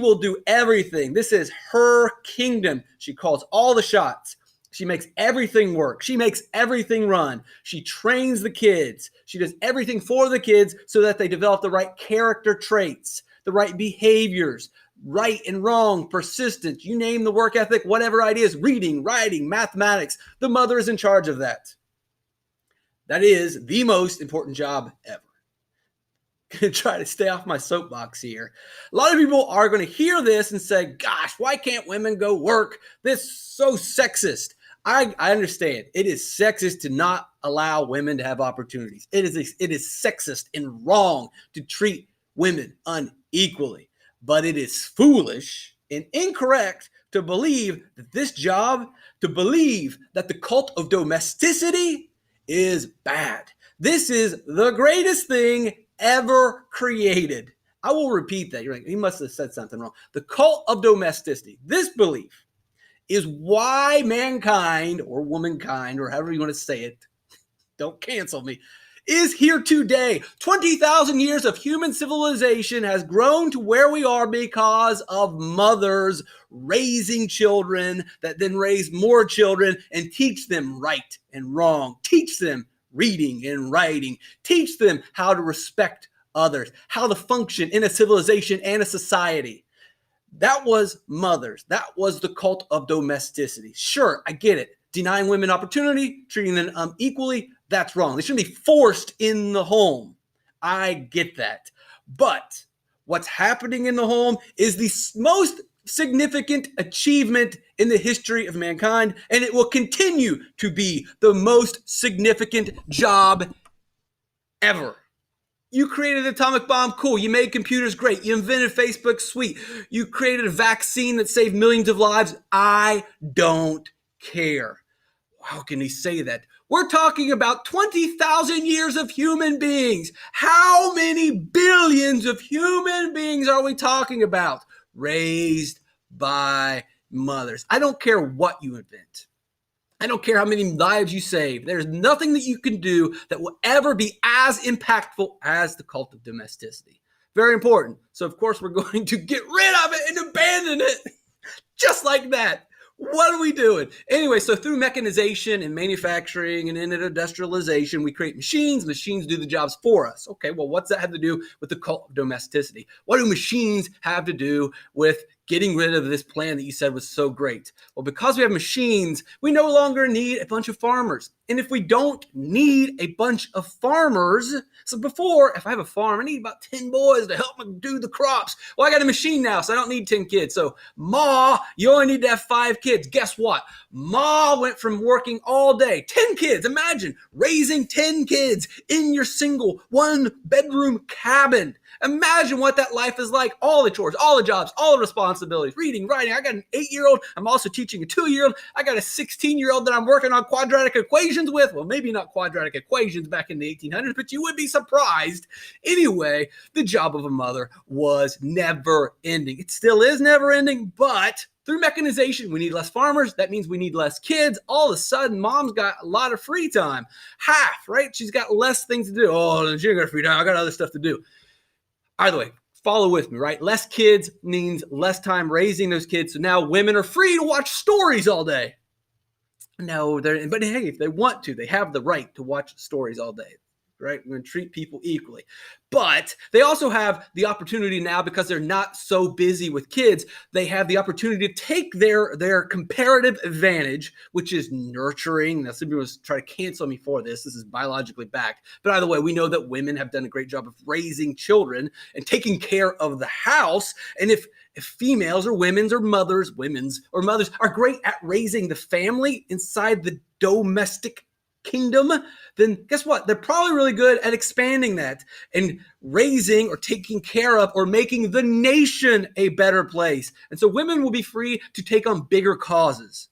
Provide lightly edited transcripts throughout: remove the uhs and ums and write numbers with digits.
will do everything. This is her kingdom. She calls all the shots. She makes everything work. She makes everything run. She trains the kids. She does everything for the kids so that they develop the right character traits, the right behaviors, right and wrong, persistence, you name the work ethic, whatever ideas, reading, writing, mathematics. The mother is in charge of that. That is the most important job ever. Going to try to stay off my soapbox here. A lot of people are going to hear this and say, gosh, why can't women go work? This is so sexist. I understand. It is sexist to not allow women to have opportunities. It is sexist and wrong to treat women unequally. But it is foolish and incorrect to believe that this job, to believe that the cult of domesticity is bad. This is the greatest thing ever created. I will repeat that. You're like, he must have said something wrong. The cult of domesticity, this belief, is why mankind, or womankind, or however you want to say it, don't cancel me, is here today. 20,000 years of human civilization has grown to where we are because of mothers raising children that then raise more children and teach them right and wrong, teach them reading and writing, teach them how to respect others, how to function in a civilization and a society. That was mothers. That was the cult of domesticity. Sure, I get it. Denying women opportunity, treating them unequally, that's wrong. They shouldn't be forced in the home. I get that. But what's happening in the home is the most significant achievement in the history of mankind, and it will continue to be the most significant job ever. You created an atomic bomb, cool. You made computers, great. You invented Facebook, sweet. You created a vaccine that saved millions of lives. I don't care. How can he say that? We're talking about 20,000 years of human beings. How many billions of human beings are we talking about? Raised by mothers. I don't care what you invent. I don't care how many lives you save. There's nothing that you can do that will ever be as impactful as the cult of domesticity. Very important. So, of course, we're going to get rid of it and abandon it just like that. What are we doing? Anyway, so through mechanization and manufacturing and industrialization, we create machines. Machines do the jobs for us. Okay, well, what's that have to do with the cult of domesticity? What do machines have to do with getting rid of this plan that you said was so great? Well, because we have machines, we no longer need a bunch of farmers. And if we don't need a bunch of farmers, so before, if I have a farm, I need about 10 boys to help me do the crops. Well, I got a machine now, so I don't need 10 kids. So Ma, you only need to have 5 kids. Guess what? Ma went from working all day, 10 kids. Imagine raising 10 kids in your single 1-bedroom cabin. Imagine what that life is like. All the chores, all the jobs, all the responsibilities, reading, writing. I got an 8-year-old. I'm also teaching a 2-year-old. I got a 16-year-old that I'm working on quadratic equations with. Well, maybe not quadratic equations back in the 1800s, but you would be surprised. Anyway, the job of a mother was never ending. It still is never ending, but through mechanization, we need less farmers. That means we need less kids. All of a sudden, mom's got a lot of free time. Half, right? She's got less things to do. Oh, she ain't got free time. I got other stuff to do. Either way, follow with me, right? Less kids means less time raising those kids. So now women are free to watch stories all day. No, but hey, if they want to, they have the right to watch stories all day, right? We're going to treat people equally. But they also have the opportunity now, because they're not so busy with kids, they have the opportunity to take their comparative advantage, which is nurturing. Now, some people try to cancel me for this. This is biologically backed. But either way, we know that women have done a great job of raising children and taking care of the house. And if females or women's or mothers are great at raising the family inside the domestic kingdom, then guess what? They're probably really good at expanding that and raising or taking care of or making the nation a better place. And so women will be free to take on bigger causes,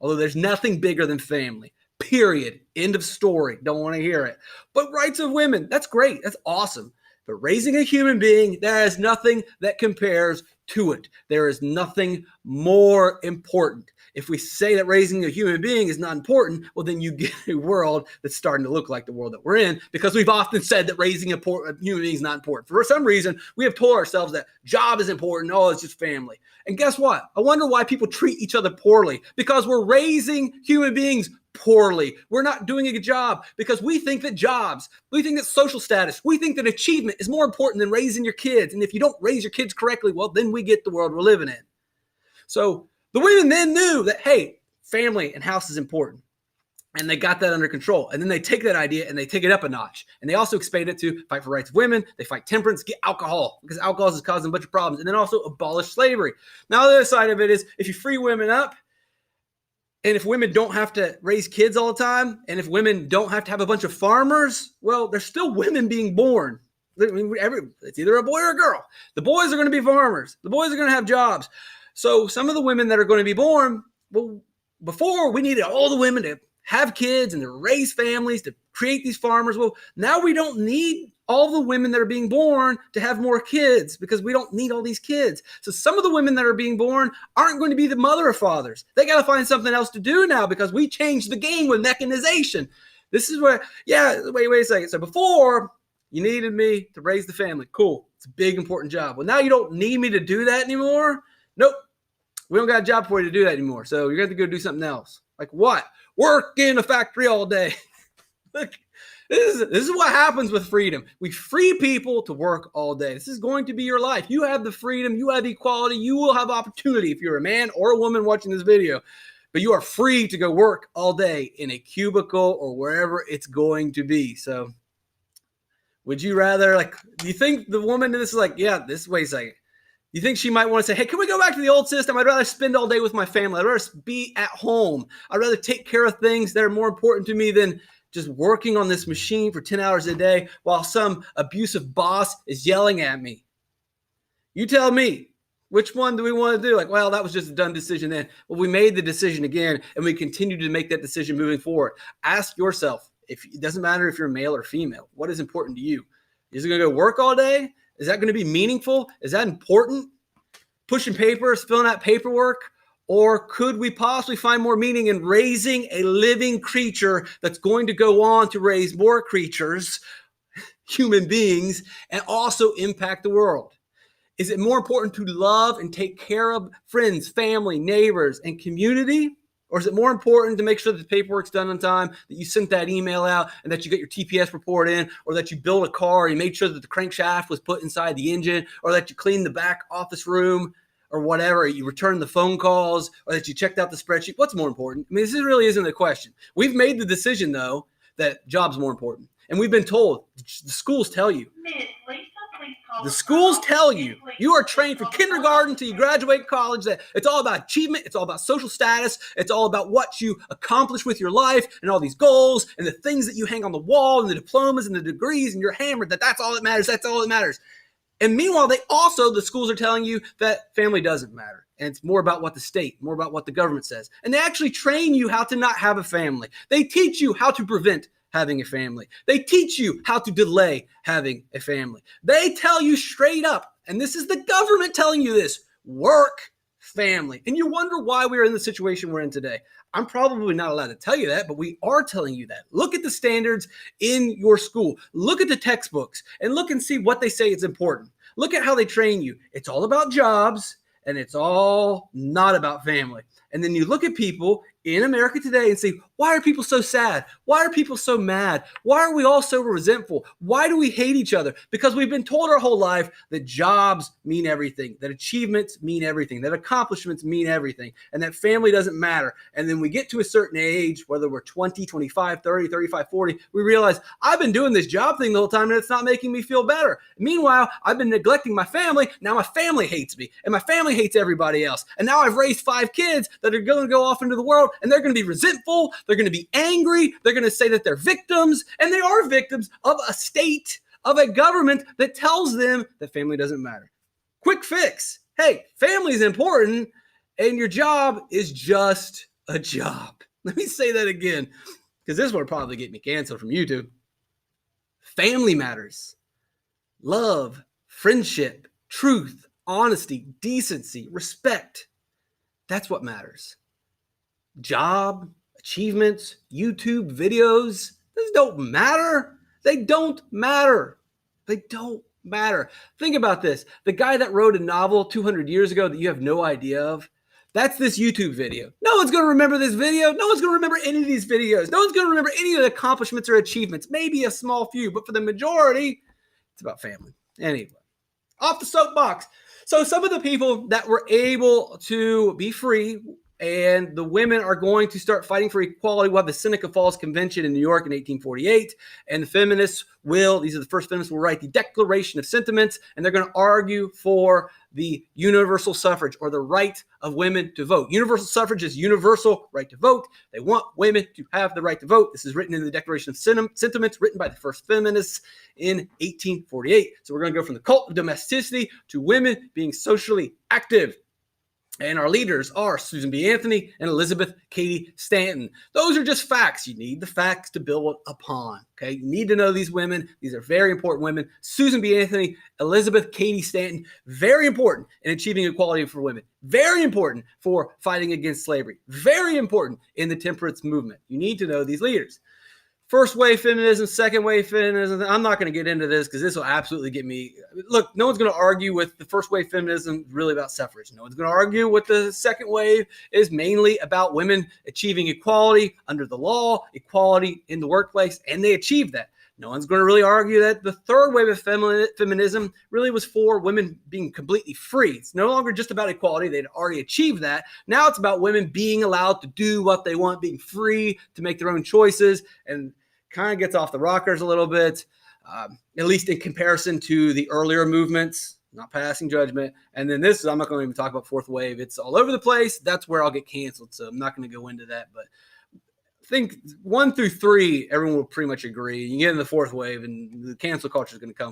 although there's nothing bigger than family. Period. End of story. Don't want to hear it. But rights of women, that's great. That's awesome. But raising a human being, there is nothing that compares to it. There is nothing more important. If we say that raising a human being is not important, well, then you get a world that's starting to look like the world that we're in, because we've often said that raising a human being is not important. For some reason, we have told ourselves that job is important. Oh, it's just family. And guess what? I wonder why people treat each other poorly, because we're raising human beings poorly. We're not doing a good job because we think that jobs, we think that social status, we think that achievement is more important than raising your kids. And if you don't raise your kids correctly, well, then we get the world we're living in. So the women then knew that, hey, family and house is important. And they got that under control. And then they take that idea and they take it up a notch. And they also expand it to fight for rights of women. They fight temperance, get alcohol, because alcohol is causing a bunch of problems. And then also abolish slavery. Now, the other side of it is, if you free women up, and if women don't have to raise kids all the time, and if women don't have to have a bunch of farmers, well, there's still women being born. It's either a boy or a girl. The boys are going to be farmers. The boys are going to have jobs. So some of the women that are going to be born, well, before we needed all the women to have kids and to raise families, to create these farmers. Well, now we don't need all the women that are being born to have more kids, because we don't need all these kids. So some of the women that are being born aren't going to be the mother or fathers. They got to find something else to do now, because we changed the game with mechanization. This is where, wait a second. So before, you needed me to raise the family. Cool. It's a big, important job. Well, now you don't need me to do that anymore. Nope. We don't got a job for you to do that anymore. So you're going to have to go do something else. Like what? Work in a factory all day. Look, this is what happens with freedom. We free people to work all day. This is going to be your life. You have the freedom. You have equality. You will have opportunity if you're a man or a woman watching this video. But you are free to go work all day in a cubicle or wherever it's going to be. So would you rather, do you think the woman in this is wait a second. You think she might want to say, hey, can we go back to the old system? I'd rather spend all day with my family. I'd rather be at home. I'd rather take care of things that are more important to me than just working on this machine for 10 hours a day while some abusive boss is yelling at me. You tell me, which one do we want to do? That was just a done decision then. Well, we made the decision again, and we continue to make that decision moving forward. Ask yourself, it doesn't matter if you're male or female, what is important to you? Is it going to go work all day? Is that going to be meaningful? Is that important? Pushing papers, filling out paperwork? Or could we possibly find more meaning in raising a living creature that's going to go on to raise more creatures, human beings, and also impact the world? Is it more important to love and take care of friends, family, neighbors, and community? Or is it more important to make sure that the paperwork's done on time, that you sent that email out, and that you get your TPS report in, or that you built a car and you made sure that the crankshaft was put inside the engine, or that you cleaned the back office room, or whatever, you returned the phone calls, or that you checked out the spreadsheet? What's more important? I mean, this really isn't a question. We've made the decision, though, that job's more important. And we've been told, the schools tell you. The schools tell you, you are trained from kindergarten till you graduate college, that it's all about achievement, it's all about social status, it's all about what you accomplish with your life and all these goals and the things that you hang on the wall and the diplomas and the degrees, and you're hammered that that's all that matters, that's all that matters. And meanwhile, the schools are telling you that family doesn't matter. And it's more about what the state, more about what the government says. And they actually train you how to not have a family. They teach you how to prevent having a family. They teach you how to delay having a family. They tell you straight up, and this is the government telling you this, work, family. And you wonder why we're in the situation we're in today. I'm probably not allowed to tell you that, but we are telling you that. Look at the standards in your school. Look at the textbooks and look and see what they say is important. Look at how they train you. It's all about jobs, and it's all not about family. And then you look at people in America today and say, why are people so sad? Why are people so mad? Why are we all so resentful? Why do we hate each other? Because we've been told our whole life that jobs mean everything, that achievements mean everything, that accomplishments mean everything, and that family doesn't matter. And then we get to a certain age, whether we're 20, 25, 30, 35, 40, we realize I've been doing this job thing the whole time and it's not making me feel better. Meanwhile, I've been neglecting my family. Now my family hates me and my family hates everybody else. And now I've raised 5 kids that are going to go off into the world and they're going to be resentful. They're going to be angry. They're going to say that they're victims, and they are victims of a state, of a government that tells them that family doesn't matter. Quick fix. Hey, family is important, and your job is just a job. Let me say that again, because this will probably get me canceled from YouTube. Family matters. Love, friendship, truth, honesty, decency, respect. That's what matters. Job, achievements, YouTube videos, those don't matter. They don't matter. They don't matter. Think about this. The guy that wrote a novel 200 years ago that you have no idea of, that's this YouTube video. No one's going to remember this video. No one's going to remember any of these videos. No one's going to remember any of the accomplishments or achievements. Maybe a small few, but for the majority, it's about family. Anyway, off the soapbox. So some of the people that were able to be free and the women are going to start fighting for equality. We'll have the Seneca Falls Convention in New York in 1848. And the feminists these are the first feminists, will write the Declaration of Sentiments, and they're going to argue for the universal suffrage, or the right of women to vote. Universal suffrage is universal right to vote. They want women to have the right to vote. This is written in the Declaration of Sentiments, written by the first feminists in 1848. So we're going to go from the cult of domesticity to women being socially active. And our leaders are Susan B. Anthony and Elizabeth Cady Stanton. Those are just facts. You need the facts to build upon. Okay, you need to know these women. These are very important women. Susan B. Anthony, Elizabeth Cady Stanton, very important in achieving equality for women. Very important for fighting against slavery. Very important in the temperance movement. You need to know these leaders. First wave feminism, second wave feminism. I'm not going to get into this because this will absolutely get me. Look, no one's going to argue with the first wave feminism really about suffrage. No one's going to argue with the second wave is mainly about women achieving equality under the law, equality in the workplace, and they achieved that. No one's going to really argue that the third wave of feminism really was for women being completely free. It's no longer just about equality. They'd already achieved that. Now it's about women being allowed to do what they want, being free to make their own choices, and kind of gets off the rockers a little bit, at least in comparison to the earlier movements. Not passing judgment. And then this, I'm not going to even talk about fourth wave. It's all over the place. That's where I'll get canceled. So I'm not going to go into that. But I think 1 through 3, everyone will pretty much agree. You get in the fourth wave and the cancel culture is going to come